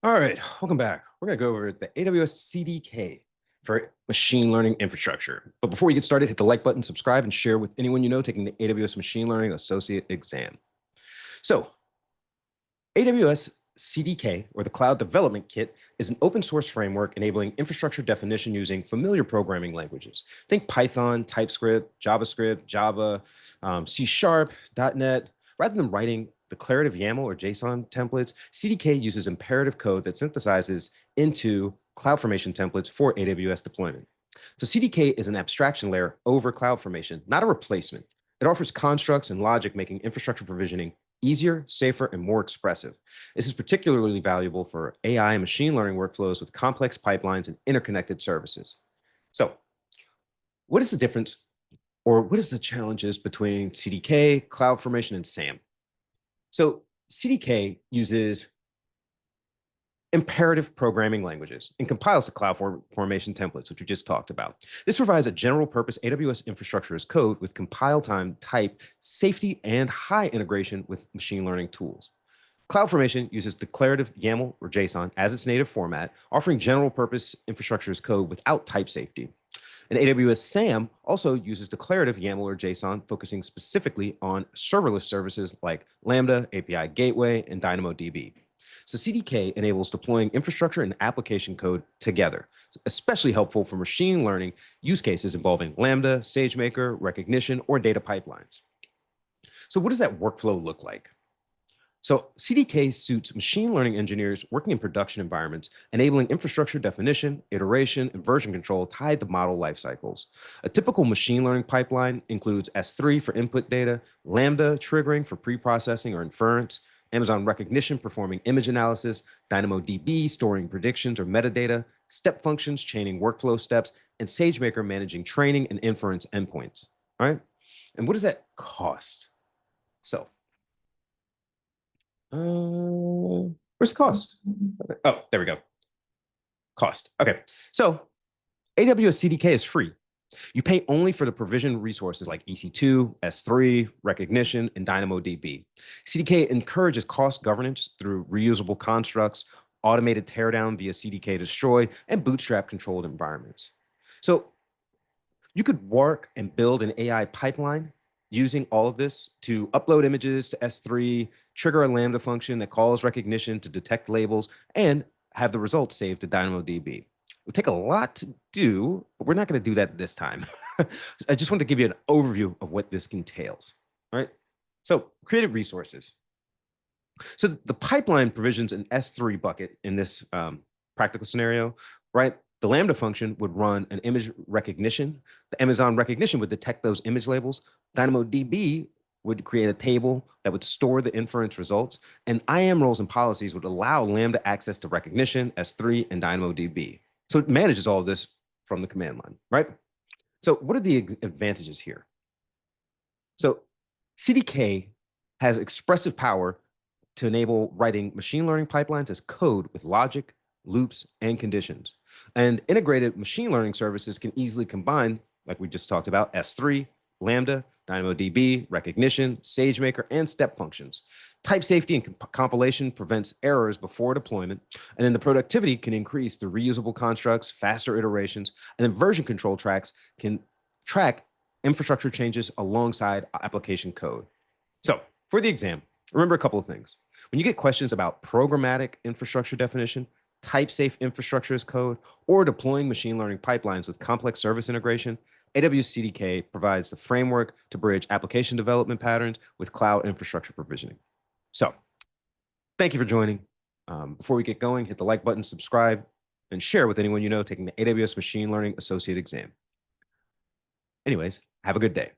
All right, welcome back. We're going to go over the AWS CDK for machine learning infrastructure. But before we get started, hit the like button, subscribe, and share with anyone you know taking the AWS Machine Learning Associate exam. So, AWS CDK, or the Cloud Development Kit, is an open source framework enabling infrastructure definition using familiar programming languages. Think Python, TypeScript, JavaScript, Java, C Sharp, .NET. Rather than writing declarative YAML or JSON templates, CDK uses imperative code that synthesizes into CloudFormation templates for AWS deployment. So CDK is an abstraction layer over CloudFormation, not a replacement. It offers constructs and logic, making infrastructure provisioning easier, safer, and more expressive. This is particularly valuable for AI and machine learning workflows with complex pipelines and interconnected services. So, what is the difference, or what is the challenges between CDK, CloudFormation, and SAM? So, CDK uses imperative programming languages and compiles the CloudFormation templates, which we just talked about. This provides a general purpose AWS infrastructure as code with compile time, type, safety, and high integration with machine learning tools. CloudFormation uses declarative YAML or JSON as its native format, offering general purpose infrastructure as code without type safety. And AWS SAM also uses declarative YAML or JSON, focusing specifically on serverless services like Lambda, API Gateway, and DynamoDB. So CDK enables deploying infrastructure and application code together, especially helpful for machine learning use cases involving Lambda, SageMaker, recognition, or data pipelines. So what does that workflow look like? So CDK suits machine learning engineers working in production environments, enabling infrastructure definition, iteration, and version control tied to model lifecycles. A typical machine learning pipeline includes S3 for input data, Lambda triggering for pre-processing or inference, Amazon Recognition performing image analysis, DynamoDB storing predictions or metadata, step functions chaining workflow steps, and SageMaker managing training and inference endpoints. All right. And what does that cost? So, where's the cost? Okay. Oh, there we go. Cost. Okay. So, AWS CDK is free. You pay only for the provisioned resources like EC2, S3, Recognition, and DynamoDB. CDK encourages cost governance through reusable constructs, automated teardown via CDK destroy, and bootstrap controlled environments. So you could work and build an AI pipeline using all of this to upload images to S3, trigger a Lambda function that calls Recognition to detect labels, and have the results saved to DynamoDB. It would take a lot to do, but we're not going to do that this time. I just want to give you an overview of what this entails. All right. So, created resources. So, the pipeline provisions an S3 bucket in this practical scenario, right? The Lambda function would run an image recognition. The Amazon Recognition would detect those image labels. DynamoDB would create a table that would store the inference results, and IAM roles and policies would allow Lambda access to Recognition, S3, and DynamoDB. So it manages all of this from the command line, right? So what are the advantages here? So CDK has expressive power to enable writing machine learning pipelines as code with logic, loops, and conditions. And integrated machine learning services can easily combine, like we just talked about, S3, Lambda, DynamoDB, Recognition, SageMaker, and step functions. Type safety and compilation prevents errors before deployment, and then the productivity can increase through reusable constructs, faster iterations, and then version control tracks can track infrastructure changes alongside application code. So for the exam, remember a couple of things. When you get questions about programmatic infrastructure definition, type-safe infrastructure as code, or deploying machine learning pipelines with complex service integration, AWS CDK provides the framework to bridge application development patterns with cloud infrastructure provisioning. So thank you for joining. Before we get going, hit the like button, subscribe, and share with anyone you know taking the AWS Machine Learning Associate exam. Anyways, have a good day.